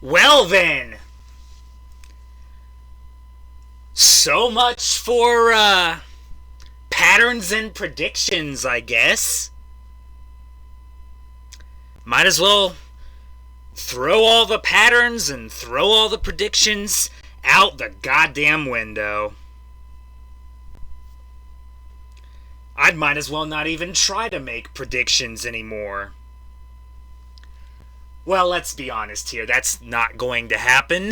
Well then, so much for patterns and predictions, I guess. Might as well throw all the patterns and throw all the predictions out the goddamn window. I might as well not even try to make predictions anymore. Well, let's be honest here. That's not going to happen.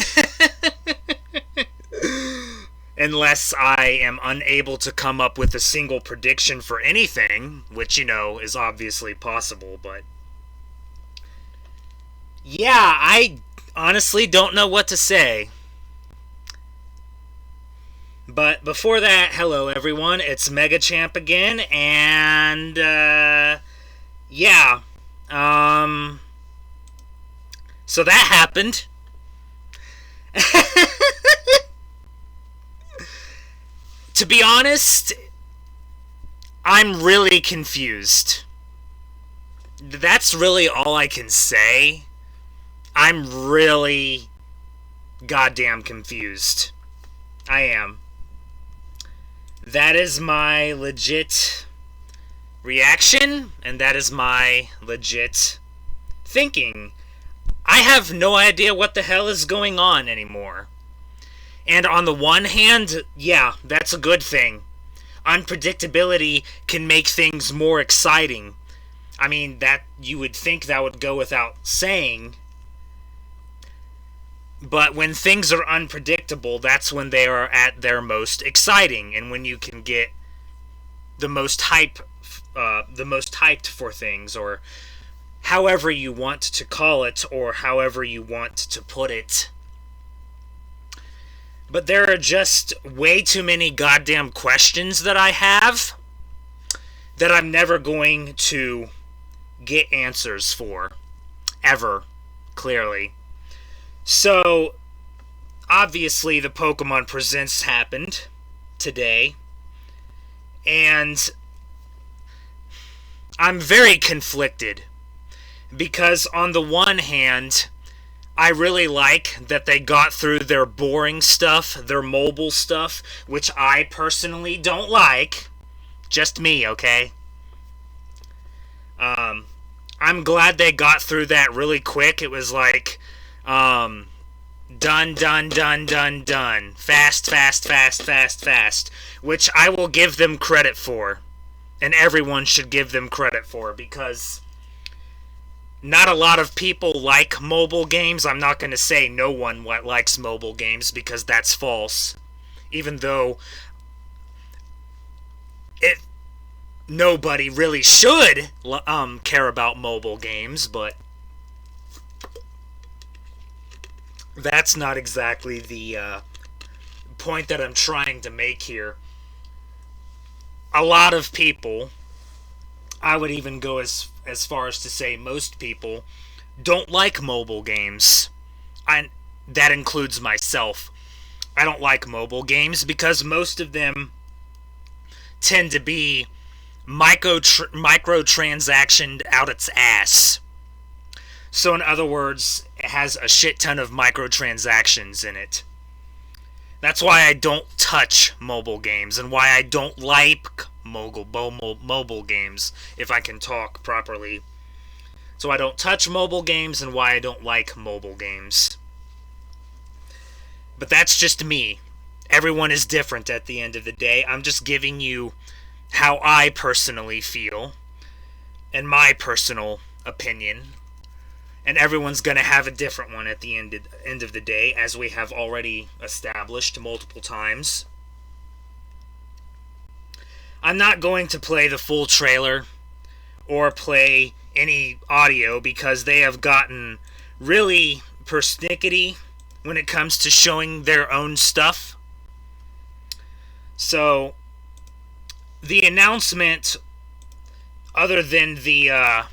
Unless I am unable to come up with a single prediction for anything, which, is obviously possible, but... yeah, I honestly don't know what to say. But before that, hello everyone, it's MegaChamp again, and, yeah, so that happened. To be honest, I'm really confused. That's really all I can say. I'm really goddamn confused. I am. That is my legit reaction, and that is my legit thinking. I have no idea what the hell is going on anymore. And on the one hand, yeah, that's a good thing. Unpredictability can make things more exciting. I mean, that you would think that would go without saying. But when things are unpredictable, that's when they are at their most exciting, and when you can get the most hyped for things, or however you want to call it, or however you want to put it. But there are just way too many goddamn questions that I have that I'm never going to get answers for. Ever. Clearly. So, obviously the Pokemon Presents happened today. And I'm very conflicted. Because on the one hand, I really like that they got through their boring stuff, their mobile stuff, which I personally don't like. Just me, okay? I'm glad they got through that really quick. It was like, done, done, done, done, done. Fast, fast, fast, fast, fast. Which I will give them credit for. And everyone should give them credit for, because not a lot of people like mobile games. I'm not going to say no one likes mobile games, because that's false. Even though nobody really should care about mobile games, but that's not exactly the point that I'm trying to make here. A lot of people, I would even go as far as to say most people, don't like mobile games. That includes myself. I don't like mobile games because most of them tend to be microtransactioned out its ass. So in other words, it has a shit ton of microtransactions in it. That's why I don't touch mobile games, and why I don't like mobile games, if I can talk properly. So I don't touch mobile games, and why I don't like mobile games. But that's just me. Everyone is different at the end of the day. I'm just giving you how I personally feel, and my personal opinion. And everyone's going to have a different one at the end of the day, as we have already established multiple times. I'm not going to play the full trailer or play any audio, because they have gotten really persnickety when it comes to showing their own stuff. So, the announcement, other than the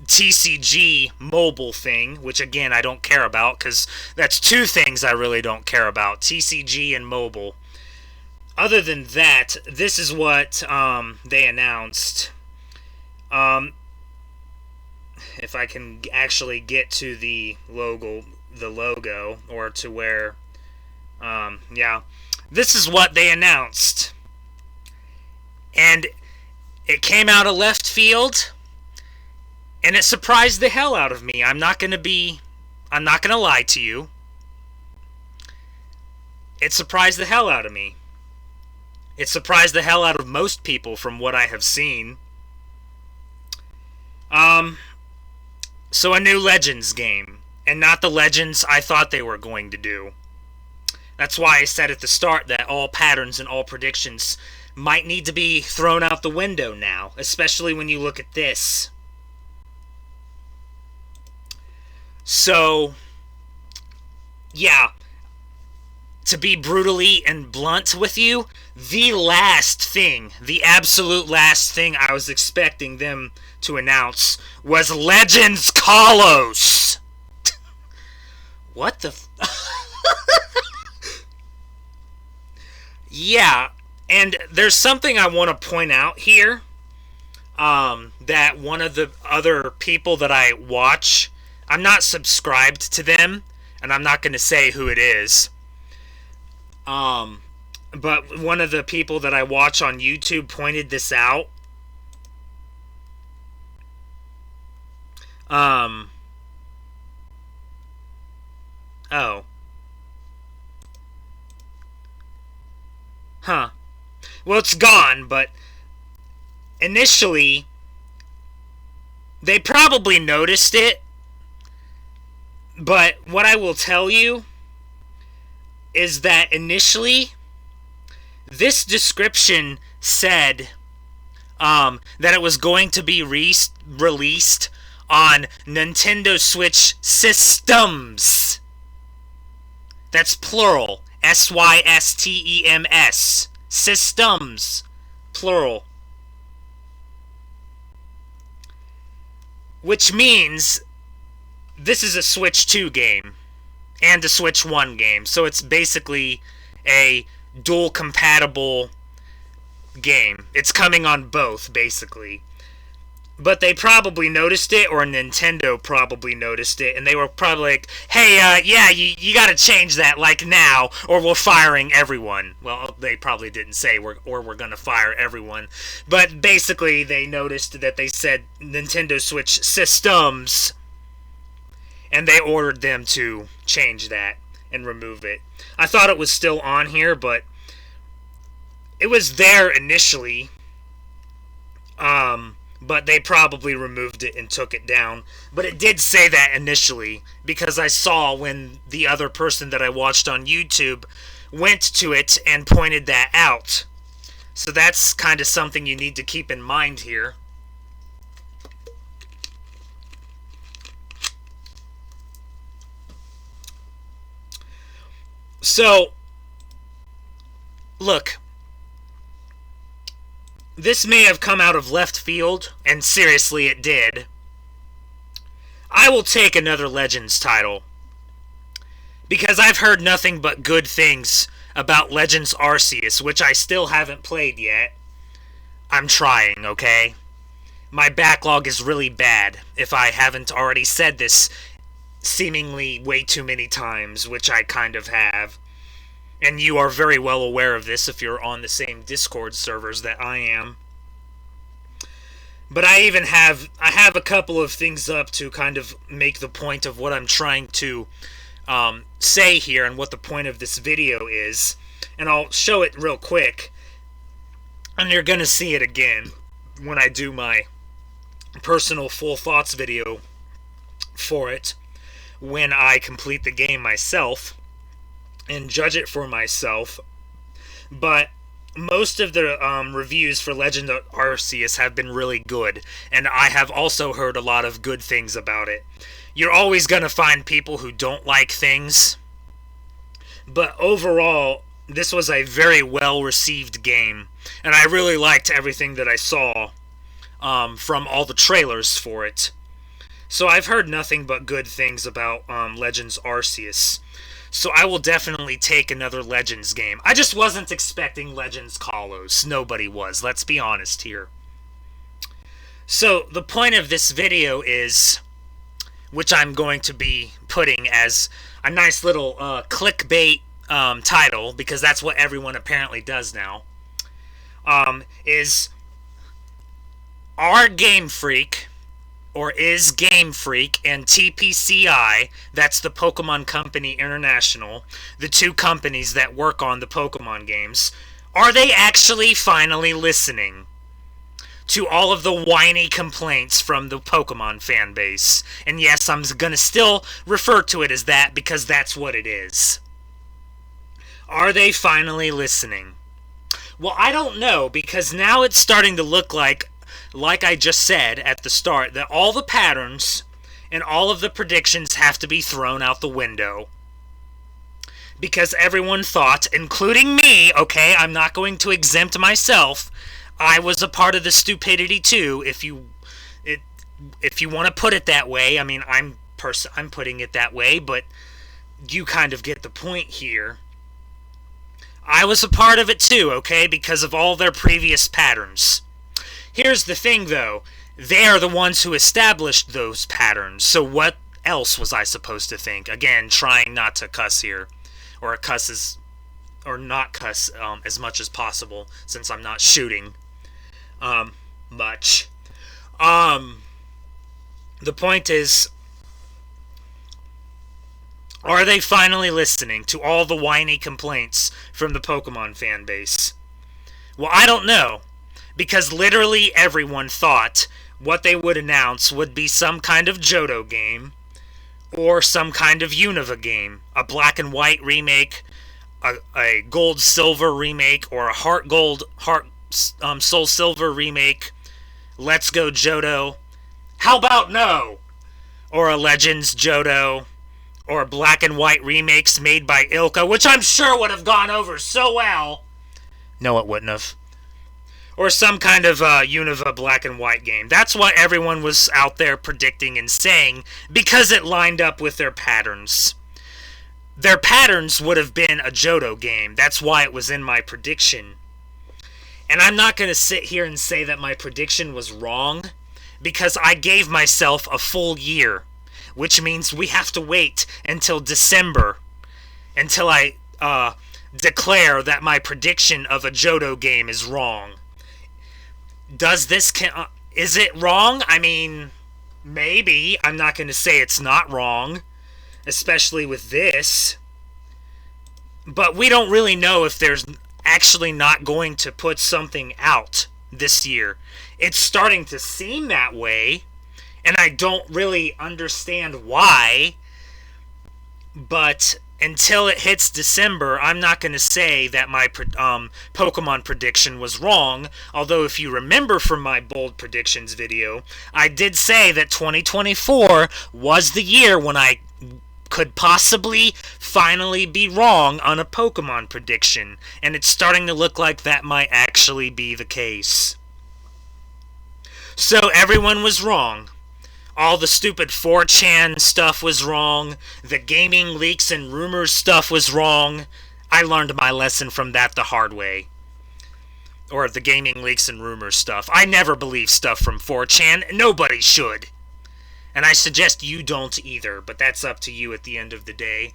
TCG mobile thing, which again I don't care about, because that's two things I really don't care about, TCG and mobile. Other than that, this is what they announced. If I can actually get to the logo, the logo, or to where, yeah. This is what they announced. And it came out of left field, and it surprised the hell out of me. I'm not gonna lie to you. It surprised the hell out of me. It surprised the hell out of most people from what I have seen. So a new Legends game, and not the Legends I thought they were going to do. That's why I said at the start that all patterns and all predictions might need to be thrown out the window now, especially when you look at this. So, yeah, to be brutally and blunt with you, the absolute last thing I was expecting them to announce was Legends Kalos. What the Yeah, and there's something I want to point out here, that one of the other people that I watch, I'm not subscribed to them, and I'm not going to say who it is, but one of the people that I watch on YouTube pointed this out. Oh. Huh. Well, it's gone, but initially, they probably noticed it, but what I will tell you is that initially, this description said that it was going to be released on Nintendo Switch systems. That's plural. SYSTEMS. Systems. Plural. Which means this is a Switch 2 game and a Switch 1 game. So it's basically a dual compatible game. It's coming on both, basically. But they probably noticed it, or Nintendo probably noticed it, and they were probably like, hey, yeah, you gotta change that, like, now, or we're firing everyone. Well, they probably didn't say, we're gonna fire everyone. But basically, they noticed that they said Nintendo Switch systems, and they ordered them to change that and remove it. I thought it was still on here, but it was there initially, but they probably removed it and took it down. But it did say that initially, because I saw when the other person that I watched on YouTube went to it and pointed that out. So that's kind of something you need to keep in mind here. So, look, this may have come out of left field, and seriously it did. I will take another Legends title, because I've heard nothing but good things about Legends Arceus, which I still haven't played yet. I'm trying, okay? My backlog is really bad, if I haven't already said this seemingly way too many times, which I kind of have. And you are very well aware of this if you're on the same Discord servers that I am. But I have a couple of things up to kind of make the point of what I'm trying to say here and what the point of this video is. And I'll show it real quick. And you're going to see it again when I do my personal full thoughts video for it, when I complete the game myself and judge it for myself. But most of the reviews for Legend of Arceus have been really good, and I have also heard a lot of good things about it. You're always going to find people who don't like things, but overall, this was a very well-received game, and I really liked everything that I saw from all the trailers for it. So I've heard nothing but good things about Legends Arceus. So I will definitely take another Legends game. I just wasn't expecting Legends Kalos. Nobody was. Let's be honest here. So the point of this video is, which I'm going to be putting as a nice little clickbait title, because that's what everyone apparently does now, is Are GameFreak, or is GameFreak, and TPCI, that's the Pokemon Company International, the two companies that work on the Pokemon games, are they actually finally listening to all of the whiny complaints from the Pokemon fan base? And yes, I'm gonna still refer to it as that because that's what it is. Are they finally listening? Well, I don't know, because now it's starting to look like I just said at the start, that all the patterns and all of the predictions have to be thrown out the window. Because everyone thought, including me, okay, I'm not going to exempt myself, I was a part of the stupidity too, if you want to put it that way. I mean, I'm putting it that way, but you kind of get the point here. I was a part of it too, okay, because of all their previous patterns. Here's the thing, though. They are the ones who established those patterns, so what else was I supposed to think? Again, trying not to cuss here, or not cuss as much as possible, since I'm not shooting much. The point is, are they finally listening to all the whiny complaints from the Pokemon fan base? Well, I don't know. Because literally everyone thought what they would announce would be some kind of Johto game, or some kind of Unova game, a black and white remake, a gold silver remake, or a heart gold, heart soul silver remake, Let's Go Johto. How about no? Or a Legends Johto, or black and white remakes made by Ilka, which I'm sure would have gone over so well. No, it wouldn't have. Or some kind of Unova black and white game. That's what everyone was out there predicting and saying, because it lined up with their patterns. Their patterns would have been a Johto game. That's why it was in my prediction. And I'm not going to sit here and say that my prediction was wrong, because I gave myself a full year, which means we have to wait until December, until I declare that my prediction of a Johto game is wrong. Is it wrong? I mean, maybe. I'm not going to say it's not wrong, especially with this. But we don't really know if there's actually not going to put something out this year. It's starting to seem that way, and I don't really understand why. But until it hits December, I'm not going to say that my Pokemon prediction was wrong. Although if you remember from my bold predictions video, I did say that 2024 was the year when I could possibly finally be wrong on a Pokemon prediction. And it's starting to look like that might actually be the case. So everyone was wrong. All the stupid 4chan stuff was wrong. The gaming leaks and rumors stuff was wrong. I learned my lesson from that the hard way. Or the gaming leaks and rumors stuff. I never believe stuff from 4chan. Nobody should. And I suggest you don't either, but that's up to you at the end of the day.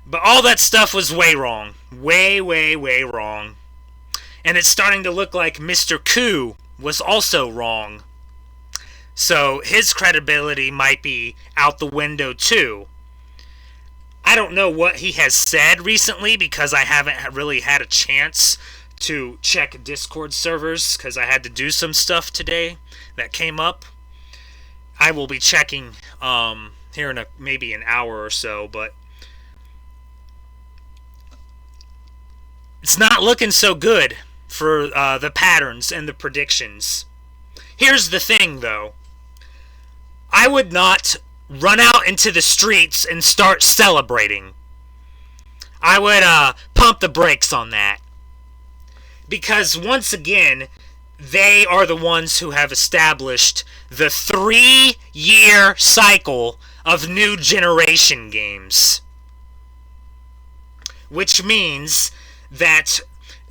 But all that stuff was way wrong. Way, way, way wrong. And it's starting to look like Mr. Khu was also wrong. So his credibility might be out the window too. I don't know what he has said recently, because I haven't really had a chance to check Discord servers, because I had to do some stuff today that came up. I will be checking here in maybe an hour or so, but it's not looking so good for the patterns and the predictions. Here's the thing, though. I would not run out into the streets and start celebrating. I would pump the brakes on that. Because once again, they are the ones who have established the 3-year cycle of new generation games. Which means that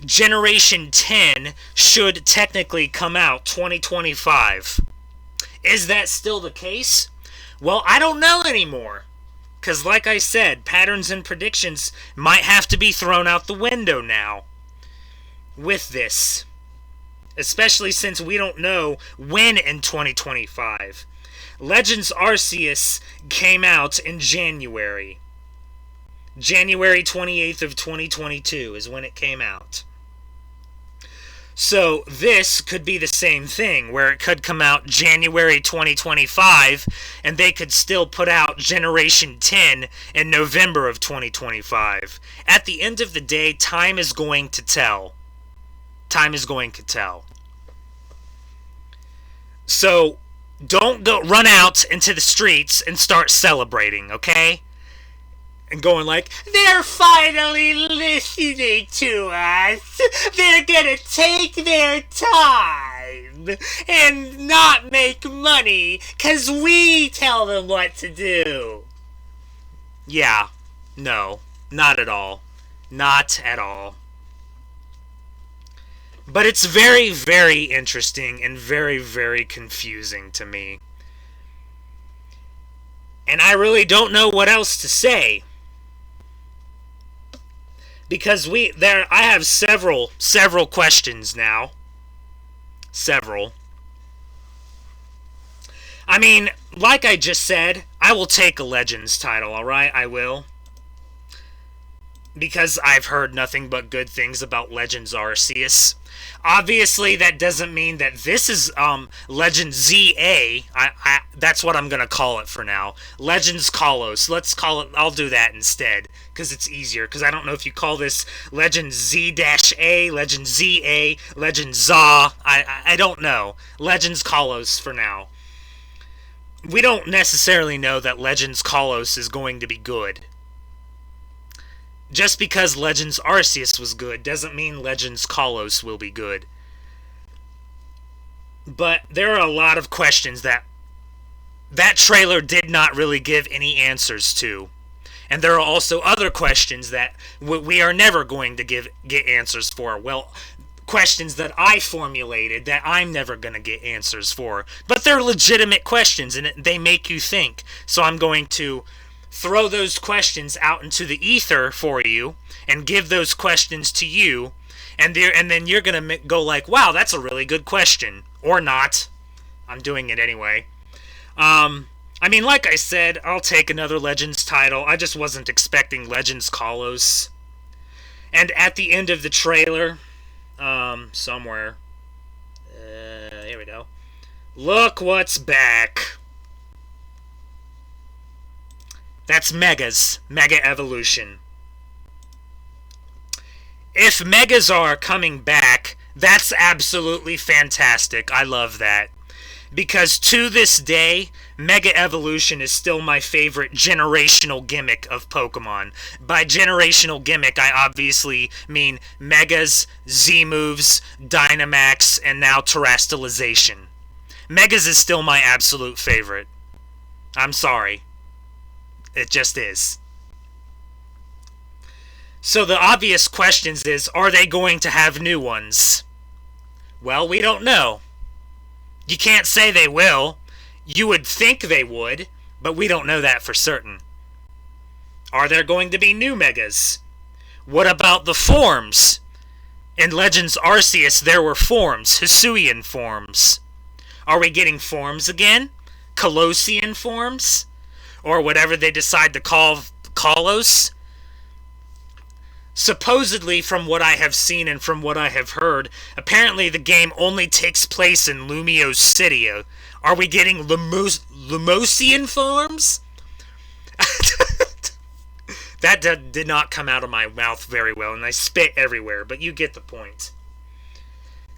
Generation 10 should technically come out 2025. Is that still the case? Well, I don't know anymore, Because like I said, patterns and predictions might have to be thrown out the window now with this. Especially since we don't know when in 2025. Legends Arceus came out in January. January 28th of 2022 is when it came out. So this could be the same thing, where it could come out January 2025, and they could still put out Generation 10 in November of 2025. At the end of the day, time is going to tell. Time is going to tell. So, don't go run out into the streets and start celebrating, okay? And going like, they're finally listening to us. They're gonna take their time and not make money because we tell them what to do. Yeah, no, not at all. Not at all. But it's very, very interesting and very, very confusing to me. And I really don't know what else to say. Because I have several questions now. Several. I mean, like I just said, I will take a Legends title, alright? I will. Because I've heard nothing but good things about Legends Arceus. Obviously, that doesn't mean that this is Legends ZA. That's what I'm going to call it for now. Legends Kalos. Let's call it... I'll do that instead, because it's easier. Because I don't know if you call this Legends Z-A, Legends ZA, Legends ZA. I don't know. Legends Kalos for now. We don't necessarily know that Legends Kalos is going to be good. Just because Legends Arceus was good doesn't mean Legends Kalos will be good. But there are a lot of questions that trailer did not really give any answers to. And there are also other questions that we are never going to get answers for. Well, questions that I formulated that I'm never going to get answers for. But they're legitimate questions and they make you think. So I'm going to throw those questions out into the ether for you and give those questions to you, and then you're going to go like, wow, that's a really good question. Or not. I'm doing it anyway. I mean, like I said, I'll take another Legends title. I just wasn't expecting Legends Kalos. And at the end of the trailer, somewhere, here we go. Look what's back. That's Megas. Mega Evolution. If Megas are coming back, that's absolutely fantastic. I love that. Because to this day, Mega Evolution is still my favorite generational gimmick of Pokemon. By generational gimmick, I obviously mean Megas, Z-Moves, Dynamax, and now Terastallization. Megas is still my absolute favorite. I'm sorry. It just is. So the obvious questions is, are they going to have new ones? Well, we don't know. You can't say they will. You would think they would, but we don't know that for certain. Are there going to be new Megas? What about the forms? In Legends Arceus, there were forms, Hisuian forms. Are we getting forms again? Colossean forms? Or whatever they decide to call Kalos. Supposedly, from what I have seen and from what I have heard, apparently the game only takes place in Lumio City. Are we getting Lumosian forms? That did not come out of my mouth very well, and I spit everywhere, but you get the point.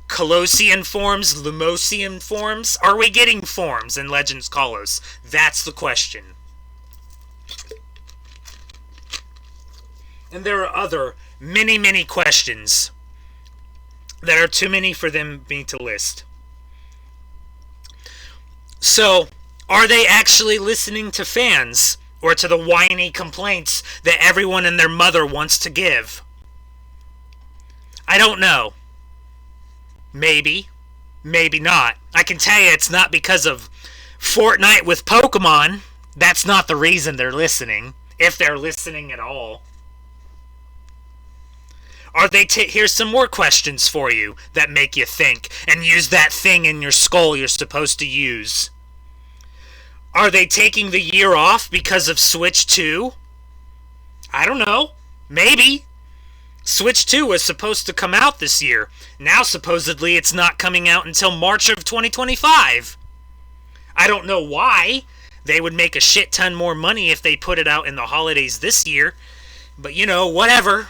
Colossian forms, Lumosian forms? Are we getting forms in Legends Kalos? That's the question. And there are other many, many questions that are too many for me to list. So, are they actually listening to fans? Or to the whiny complaints that everyone and their mother wants to give? I don't know. Maybe. Maybe not. I can tell you it's not because of Fortnite with Pokemon. That's not the reason they're listening. if they're listening at all. Are they here's some more questions for you that make you think and use that thing in your skull you're supposed to use. Are they taking the year off because of Switch 2? I don't know. Maybe. Switch 2 was supposed to come out this year. Now supposedly it's not coming out until March of 2025. I don't know why. They would make a shit ton more money if they put it out in the holidays this year. But whatever.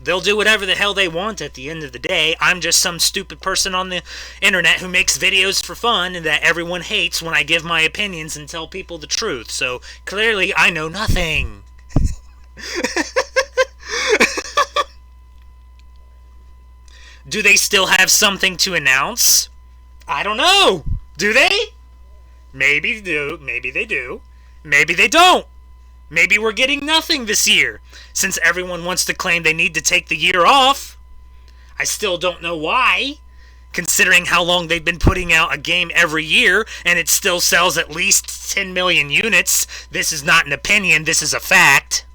They'll do whatever the hell they want at the end of the day. I'm just some stupid person on the internet who makes videos for fun and that everyone hates when I give my opinions and tell people the truth. So clearly I know nothing. Do they still have something to announce? I don't know. Do they? Maybe they do. Maybe they do. Maybe they don't. Maybe we're getting nothing this year, since everyone wants to claim they need to take the year off. I still don't know why, considering how long they've been putting out a game every year, and it still sells at least 10 million units. This is not an opinion, this is a fact.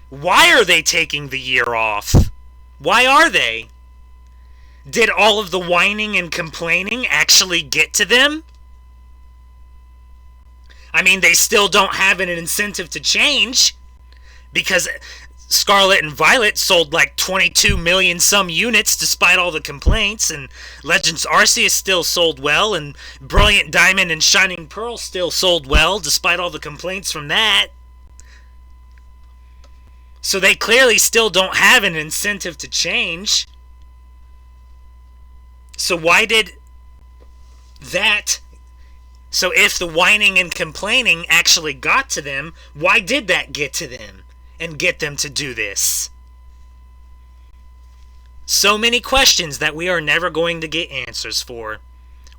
Why are they taking the year off? Why are they? Did all of the whining and complaining actually get to them? I mean, they still don't have an incentive to change, because Scarlet and Violet sold like 22 million some units despite all the complaints, and Legends Arceus still sold well, and Brilliant Diamond and Shining Pearl still sold well despite all the complaints from that. So they clearly still don't have an incentive to change. So why did that... So if the whining and complaining actually got to them, why did that get to them and get them to do this? So many questions that we are never going to get answers for.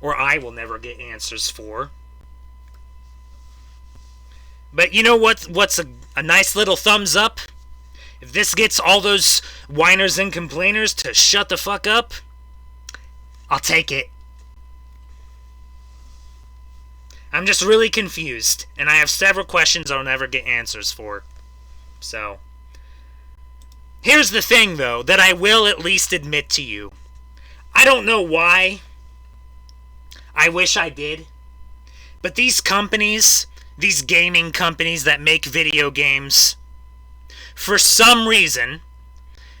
Or I will never get answers for. But you know what's a nice little thumbs up? If this gets all those whiners and complainers to shut the fuck up, I'll take it. I'm just really confused, and I have several questions I'll never get answers for. So, here's the thing, though, that I will at least admit to you. I don't know why. I wish I did. But these companies, these gaming companies that make video games, for some reason,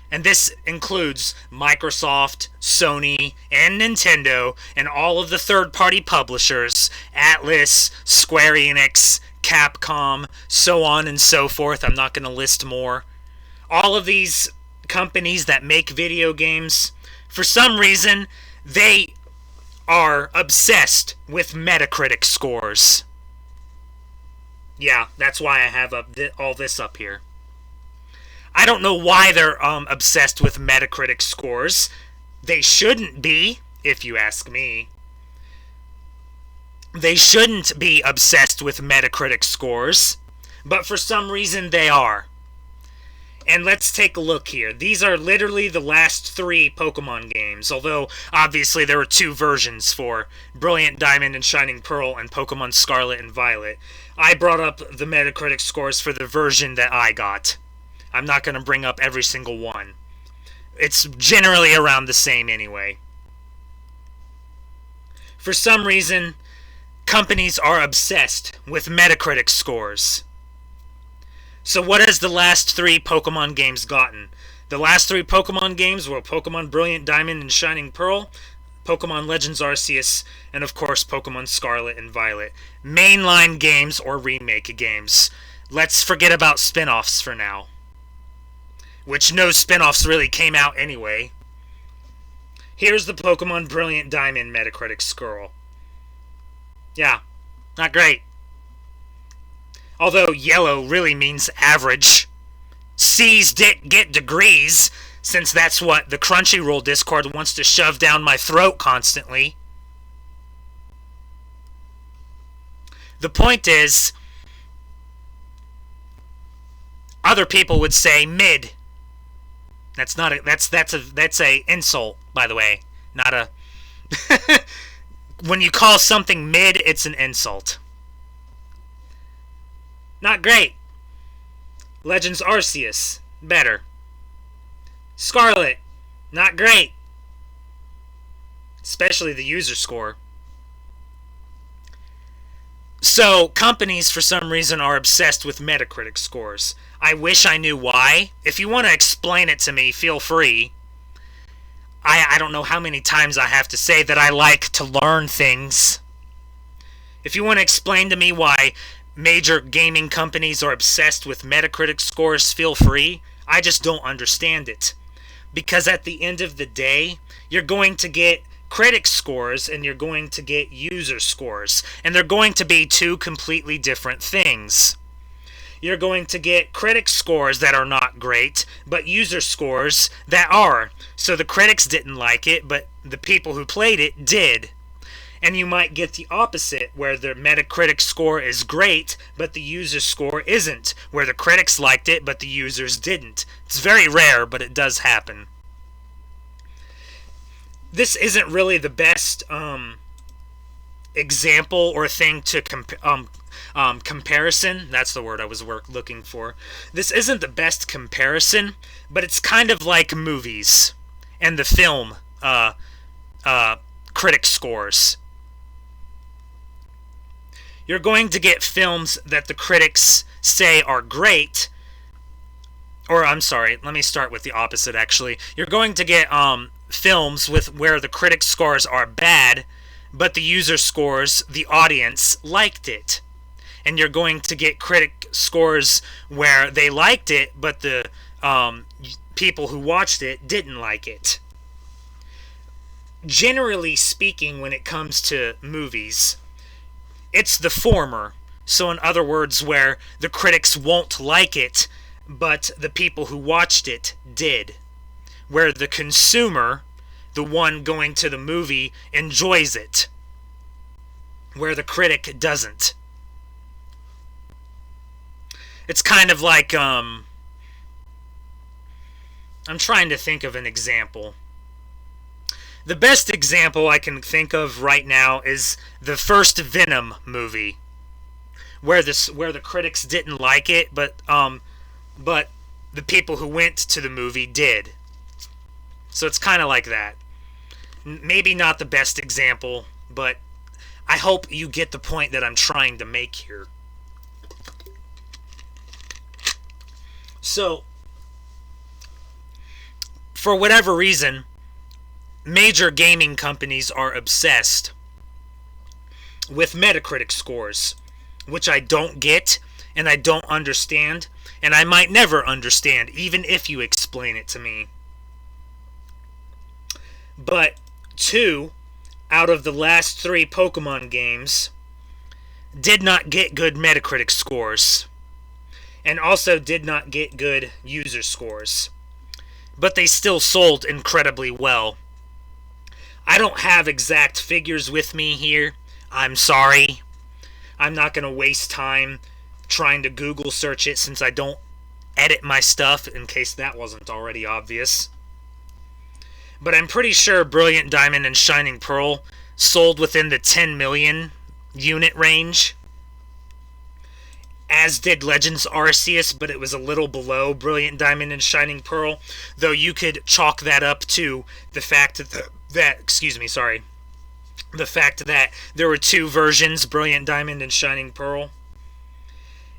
and this includes Microsoft, Sony, and Nintendo, and all of the third-party publishers, Atlas, Square Enix, Capcom, so on and so forth. I'm not going to list more. All of these companies that make video games, for some reason, they are obsessed with Metacritic scores. Yeah, that's why I have all this up here. I don't know why they're obsessed with Metacritic scores. They shouldn't be, if you ask me. They shouldn't be obsessed with Metacritic scores, but for some reason they are. And let's take a look here. These are literally the last 3 Pokemon games, although obviously there were 2 versions for Brilliant Diamond and Shining Pearl and Pokemon Scarlet and Violet. I brought up the Metacritic scores for the version that I got. I'm not going to bring up every single one. It's generally around the same anyway. For some reason, companies are obsessed with Metacritic scores. So what has the last 3 Pokemon games gotten? The last 3 Pokemon games were Pokemon Brilliant Diamond and Shining Pearl, Pokemon Legends Arceus, and of course Pokemon Scarlet and Violet. Mainline games or remake games. Let's forget about spin-offs for now. Which no spin-offs really came out anyway. Here's the Pokemon Brilliant Diamond Metacritic score. Yeah, not great. Although yellow really means average. C's get degrees, since that's what the Crunchyroll Discord wants to shove down my throat constantly. The point is, other people would say mid. That's not a that's a insult, by the way. Not a when you call something mid, it's an insult. Not great. Legends Arceus, better. Scarlet, not great. Especially the user score. So, companies, for some reason, are obsessed with Metacritic scores. I wish I knew why. If you want to explain it to me, feel free. I don't know how many times I have to say that I like to learn things. If you want to explain to me why major gaming companies are obsessed with Metacritic scores, feel free. I just don't understand it. Because at the end of the day, you're going to get critic scores and you're going to get user scores. And they're going to be two completely different things. You're going to get critic scores that are not great, but user scores that are. So the critics didn't like it, but the people who played it did. And you might get the opposite, where the Metacritic score is great, but the user score isn't, where the critics liked it, but the users didn't. It's very rare, but it does happen. This isn't really the best example or thing to comparison. That's the word I was looking for. This isn't the best comparison, but it's kind of like movies and the film critic scores. You're going to get films that the critics say are great. Or, I'm sorry, let me start with the opposite, actually. You're going to get films where the critic scores are bad, but the user scores, the audience, liked it. And you're going to get critic scores where they liked it, but the people who watched it didn't like it. Generally speaking, when it comes to movies, it's the former. So in other words, where the critics won't like it, but the people who watched it did. Where the consumer, the one going to the movie, enjoys it. Where the critic doesn't. It's kind of like, I'm trying to think of an example. The best example I can think of right now is the first Venom movie, where the critics didn't like it, but the people who went to the movie did. So it's kind of like that. Maybe not the best example, but I hope you get the point that I'm trying to make here. So, for whatever reason, major gaming companies are obsessed with Metacritic scores, which I don't get and I don't understand, and I might never understand, even if you explain it to me. But 2 out of the last 3 Pokemon games did not get good Metacritic scores, and also did not get good user scores. But they still sold incredibly well. I don't have exact figures with me here. I'm sorry. I'm not going to waste time trying to Google search it since I don't edit my stuff, in case that wasn't already obvious. But I'm pretty sure Brilliant Diamond and Shining Pearl sold within the 10 million unit range. As did Legends Arceus, but it was a little below Brilliant Diamond and Shining Pearl, though you could chalk that up to the fact that the fact that there were 2 versions, Brilliant Diamond and Shining Pearl.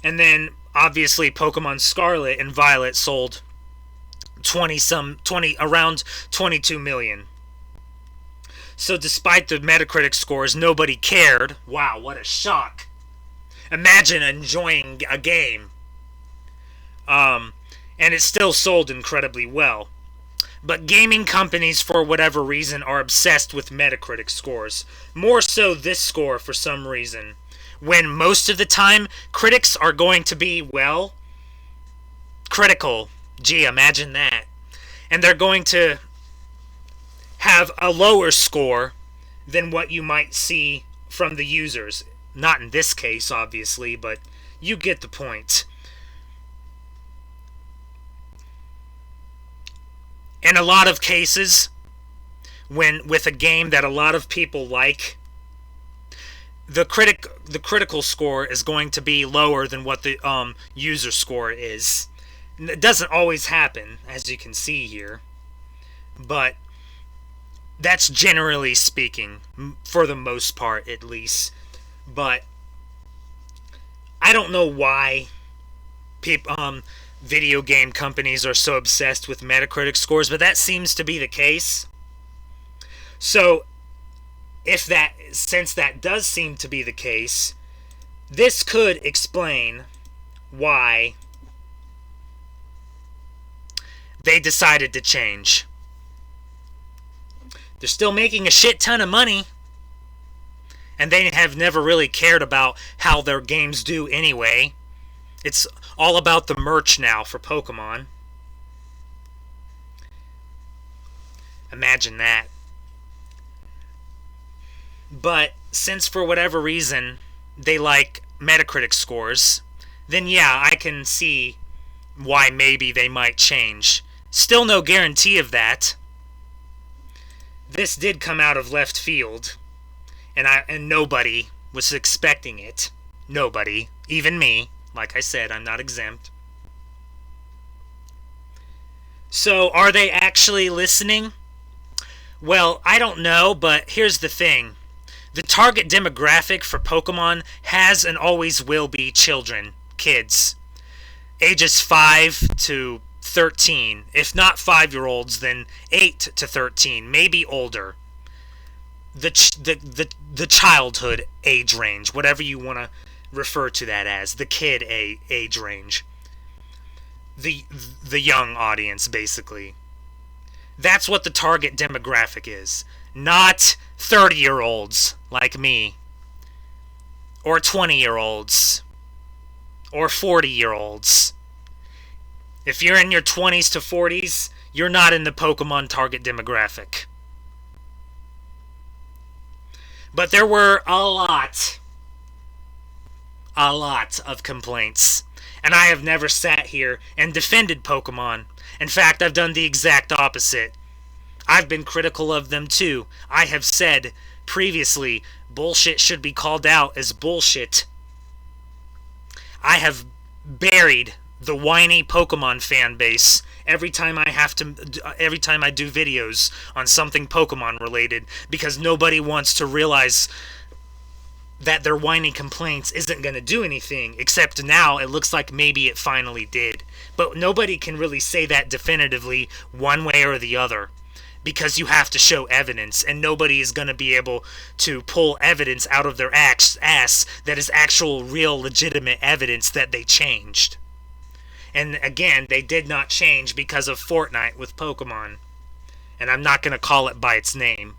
And then obviously Pokemon Scarlet and Violet sold around 22 million. So despite the Metacritic scores, nobody cared. Wow, what a shock. Imagine enjoying a game. And it still sold incredibly well. But gaming companies, for whatever reason, are obsessed with Metacritic scores. More so this score for some reason. When most of the time, critics are going to be, well, critical. Gee, imagine that. And they're going to have a lower score than what you might see from the users. Not in this case, obviously, but you get the point. In a lot of cases, when with a game that a lot of people like, the critical score is going to be lower than what the user score is. It doesn't always happen, as you can see here, but that's generally speaking, for the most part at least. But I don't know why video game companies are so obsessed with Metacritic scores, but that seems to be the case. So, since that does seem to be the case, this could explain why they decided to change. They're still making a shit ton of money, and they have never really cared about how their games do anyway. It's all about the merch now for Pokemon. Imagine that. But since for whatever reason they like Metacritic scores, then yeah, I can see why maybe they might change. Still no guarantee of that. This did come out of left field, and nobody was expecting it. Nobody, even me. Like I said, I'm not exempt. So, are they actually listening? Well, I don't know, but here's the thing. The target demographic for Pokemon has and always will be children, kids, ages 5 to 13. If not 5-year-olds, then 8 to 13, maybe older. The childhood age range, whatever you want to refer to that as, the kid age range. The young audience, basically. That's what the target demographic is. Not 30-year-olds like me. Or 20-year-olds. Or 40-year-olds. If you're in your 20s to 40s, you're not in the Pokemon target demographic. But there were a lot of complaints. And I have never sat here and defended Pokemon. In fact, I've done the exact opposite. I've been critical of them too. I have said previously, bullshit should be called out as bullshit. I have buried the whiny Pokemon fan base every time I do videos on something Pokemon related, because nobody wants to realize that their whiny complaints isn't going to do anything, except now it looks like maybe it finally did. But nobody can really say that definitively one way or the other, because you have to show evidence, and nobody is going to be able to pull evidence out of their ass that is actual, real, legitimate evidence that they changed. And again, they did not change because of Fortnite with Pokemon. And I'm not going to call it by its name.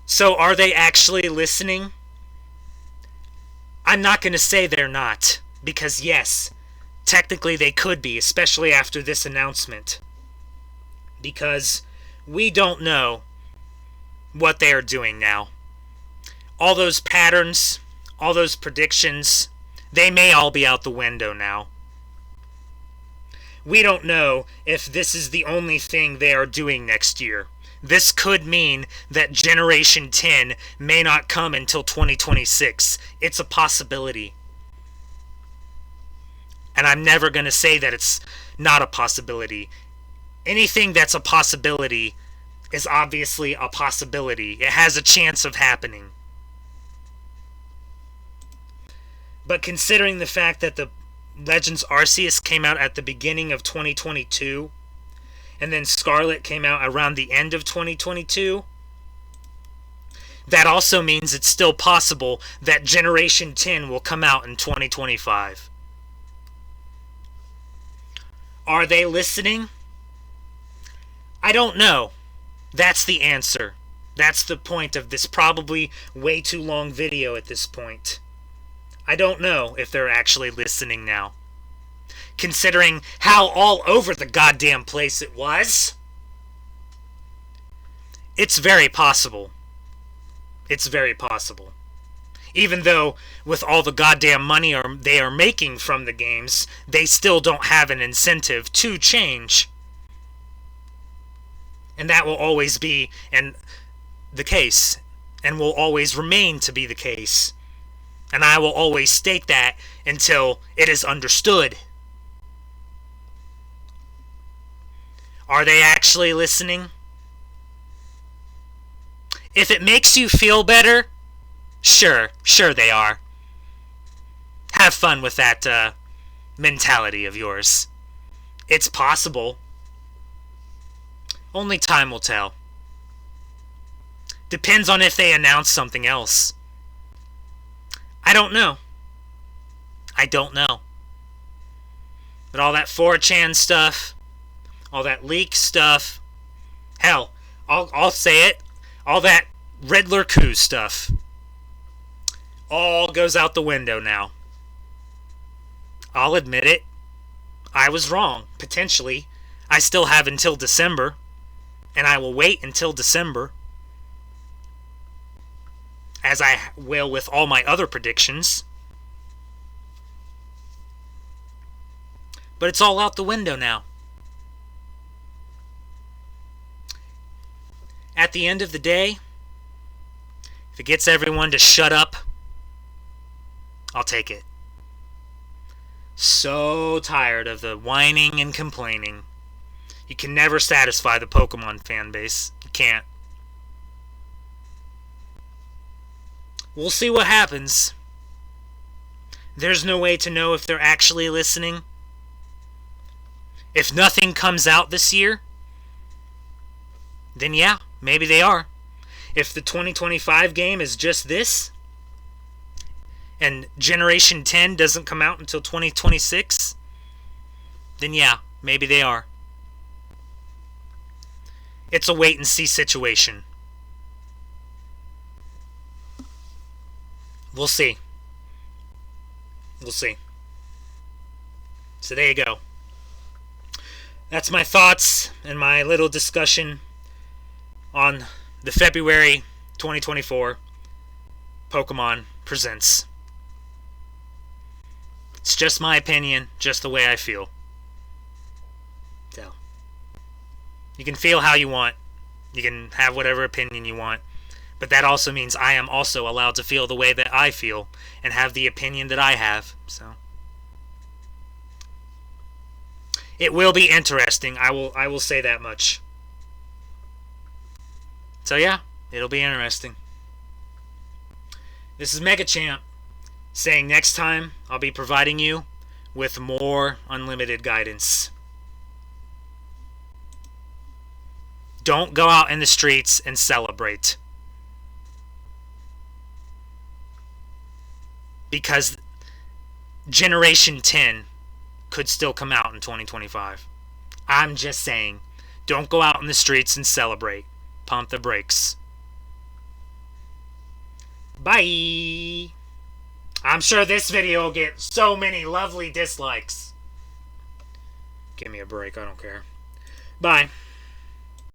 So are they actually listening? I'm not going to say they're not. Because yes, technically they could be, especially after this announcement. Because we don't know what they are doing now. All those patterns, all those predictions, they may all be out the window now. We don't know if this is the only thing they are doing next year. This could mean that Generation 10 may not come until 2026. It's a possibility. And I'm never going to say that it's not a possibility. Anything that's a possibility is obviously a possibility. It has a chance of happening. But considering the fact that the Legends Arceus came out at the beginning of 2022, and then Scarlet came out around the end of 2022, that also means it's still possible that Generation 10 will come out in 2025. Are they listening? I don't know. That's the answer. That's the point of this probably way too long video at this point. I don't know if they're actually listening now. Considering how all over the goddamn place it was. It's very possible. It's very possible. Even though, with all the goddamn money they are making from the games, they still don't have an incentive to change. And that will always be the case. and will always remain to be the case. And I will always state that until it is understood. Are they actually listening? If it makes you feel better, sure they are. Have fun with that mentality of yours. It's possible. Only time will tell. Depends on if they announce something else. I don't know. But all that 4chan stuff, all that leak stuff, hell, I'll say it, all that Riddler Khu stuff, all goes out the window now. I'll admit it. I was wrong, potentially. I still have until December, and I will wait until December, as I will with all my other predictions. But it's all out the window now. At the end of the day, if it gets everyone to shut up, I'll take it. So tired of the whining and complaining. You can never satisfy the Pokemon fan base. You can't. We'll see what happens. There's no way to know if they're actually listening. If nothing comes out this year, then yeah, maybe they are. If the 2025 game is just this, and Generation 10 doesn't come out until 2026, then yeah, maybe they are. It's a wait-and-see situation. We'll see. So there you go. That's my thoughts and my little discussion on the February 2024 Pokemon Presents. It's just my opinion, just the way I feel. So, you can feel how you want. You can have whatever opinion you want. But that also means I am also allowed to feel the way that I feel and have the opinion that I have. So, it will be interesting. I will say that much. So yeah, it'll be interesting. This is Mega Champ saying next time I'll be providing you with more unlimited guidance. Don't go out in the streets and celebrate. Because Generation 10 could still come out in 2025. I'm just saying, don't go out in the streets and celebrate. Pump the brakes. Bye! I'm sure this video will get so many lovely dislikes. Give me a break, I don't care. Bye.